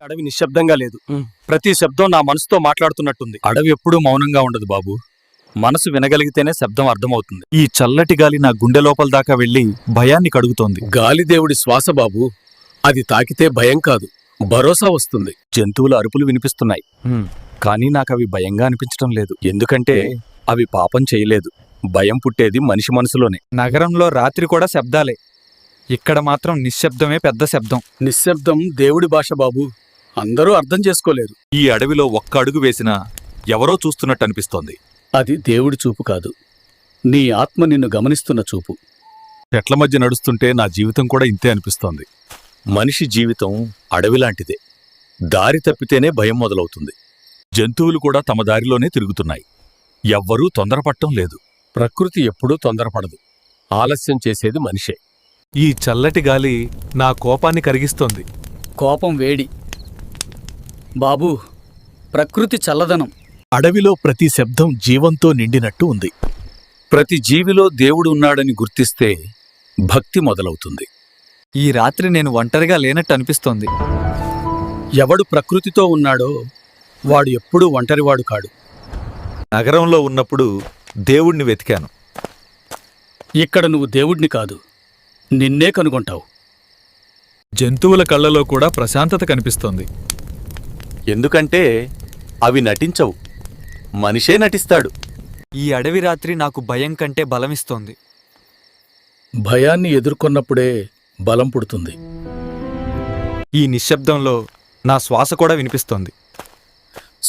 అడవి నిశ్శబ్దంగా లేదు. ప్రతి శబ్దం నా మనసుతో మాట్లాడుతున్నట్టుంది. అడవి ఎప్పుడూ మౌనంగా ఉండదు బాబు. మనసు వినగలిగితేనే శబ్దం అర్థమవుతుంది. ఈ చల్లటి గాలి నా గుండె లోపల దాకా వెళ్లి భయాన్ని కడుగుతోంది. గాలిదేవుడి శ్వాస బాబు. అది తాకితే భయం కాదు, భరోసా వస్తుంది. జంతువుల అరుపులు వినిపిస్తున్నాయి, కానీ నాకవి భయంగా అనిపించటం లేదు. ఎందుకంటే అవి పాపం చేయలేదు. భయం పుట్టేది మనిషి మనసులోనే. నగరంలో రాత్రి కూడా శబ్దాలే, ఇక్కడ మాత్రం నిశ్శబ్దమే పెద్ద శబ్దం. నిశ్శబ్దం దేవుడి భాష బాబు. అందరూ అర్థం చేసుకోలేరు. ఈ అడవిలో ఒక్క అడుగు వేసినా ఎవరో చూస్తున్నట్టు అనిపిస్తోంది. అది దేవుడి చూపు కాదు, నీ ఆత్మ నిన్ను గమనిస్తున్న చూపు. చెట్ల మధ్య నడుస్తుంటే నా జీవితం కూడా ఇంతే అనిపిస్తోంది. మనిషి జీవితం అడవిలాంటిదే. దారి తప్పితేనే భయం మొదలవుతుంది. జంతువులు కూడా తమ దారిలోనే తిరుగుతున్నాయి. ఎవ్వరూ తొందరపడటం లేదు. ప్రకృతి ఎప్పుడూ తొందరపడదు, ఆలస్యం చేసేది మనిషే. ఈ చల్లటి గాలి నా కోపాన్ని కరిగిస్తోంది. కోపం వేడి బాబూ, ప్రకృతి చల్లదనం. అడవిలో ప్రతి శబ్దం జీవంతో నిండినట్టు ఉంది. ప్రతి జీవిలో దేవుడు ఉన్నాడని గుర్తిస్తే భక్తి మొదలవుతుంది. ఈ రాత్రి నేను ఒంటరిగా లేనట్టు అనిపిస్తోంది. ఎవడు ప్రకృతితో ఉన్నాడో వాడు ఎప్పుడూ ఒంటరివాడు కాడు. నగరంలో ఉన్నప్పుడు దేవుణ్ణి వెతికాను. ఇక్కడ నువ్వు దేవుడిని కాదు, నిన్నే కనుగొంటావు. జంతువుల కళ్ళలో కూడా ప్రశాంతత కనిపిస్తోంది. ఎందుకంటే అవి నటించవు, మనిషే నటిస్తాడు. ఈ అడవి రాత్రి నాకు భయం కంటే బలమిస్తోంది. భయాన్ని ఎదుర్కొన్నప్పుడే బలం పుడుతుంది. ఈ నిశ్శబ్దంలో నా శ్వాస కూడా వినిపిస్తోంది.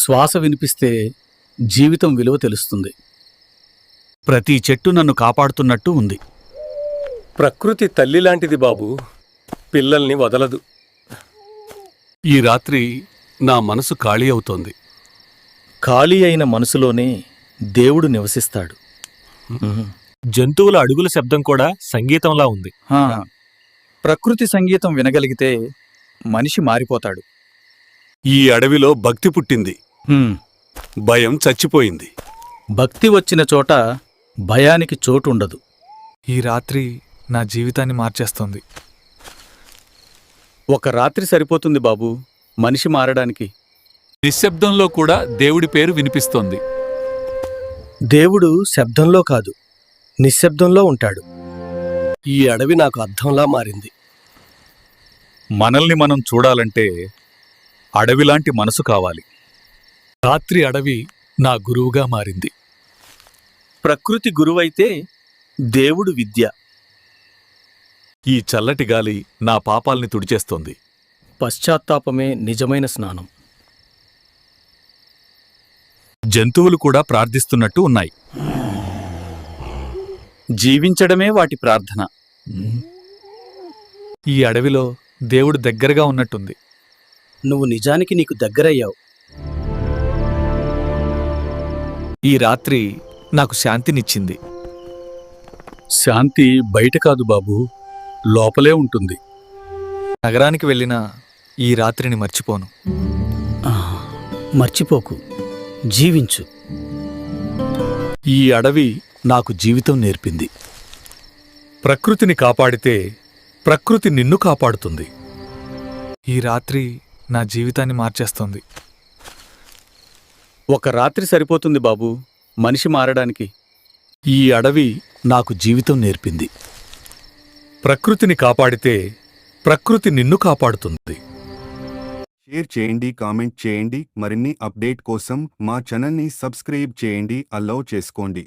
శ్వాస వినిపిస్తే జీవితం విలువ తెలుస్తుంది. ప్రతి చెట్టు నన్ను కాపాడుతున్నట్టు ఉంది. ప్రకృతి తల్లిలాంటిది బాబూ, పిల్లల్ని వదలదు. ఈ రాత్రి నా మనసు ఖాళీ అవుతోంది. ఖాళీ అయిన మనసులోనే దేవుడు నివసిస్తాడు. జంతువుల అడుగుల శబ్దం కూడా సంగీతంలా ఉంది. ప్రకృతి సంగీతం వినగలిగితే మనిషి మారిపోతాడు. ఈ అడవిలో భక్తి పుట్టింది, భయం చచ్చిపోయింది. భక్తి వచ్చిన చోట భయానికి చోటుండదు. ఈ రాత్రి నా జీవితాన్ని మార్చేస్తోంది. ఒక రాత్రి సరిపోతుంది బాబూ మనిషి మారడానికి. నిశ్శబ్దంలో కూడా దేవుడి పేరు వినిపిస్తోంది. దేవుడు శబ్దంలో కాదు, నిశ్శబ్దంలో ఉంటాడు. ఈ అడవి నాకు అర్థంలా మారింది. మనల్ని మనం చూడాలంటే అడవిలాంటి మనసు కావాలి. రాత్రి అడవి నా గురువుగా మారింది. ప్రకృతి గురువైతే దేవుడు విద్య. ఈ చల్లటి గాలి నా పాపాల్ని తుడిచేస్తోంది. పశ్చాత్తాపమే నిజమైన స్నానం. జంతువులు కూడా ప్రార్థిస్తున్నట్టు ఉన్నాయి. జీవించడమే వాటి ప్రార్థన. ఈ అడవిలో దేవుడు దగ్గరగా ఉన్నట్టుంది. నువ్వు నిజానికి నీకు దగ్గరయ్యావు. ఈ రాత్రి నాకు శాంతినిచ్చింది. శాంతి బయట కాదు బాబూ, లోపలే ఉంటుంది. నగరానికి వెళ్ళినా ఈ రాత్రిని మర్చిపోను. మర్చిపోకు, జీవించు. ఈ అడవి నాకు జీవితం నేర్పింది. ప్రకృతిని కాపాడితే ప్రకృతి నిన్ను కాపాడుతుంది. ఈ రాత్రి నా జీవితాన్ని మార్చేస్తోంది. ఒక రాత్రి సరిపోతుంది బాబూ మనిషి మారడానికి. ఈ అడవి నాకు జీవితం నేర్పింది. ప్రకృతిని కాపాడితే ప్రకృతి నిన్ను కాపాడుతుంది. షేర్ చేయండి, కామెంట్ చేయండి. మరిన్ని అప్డేట్ కోసం మా ఛానల్ని సబ్స్క్రైబ్ చేయండి, అలౌ చేసుకోండి.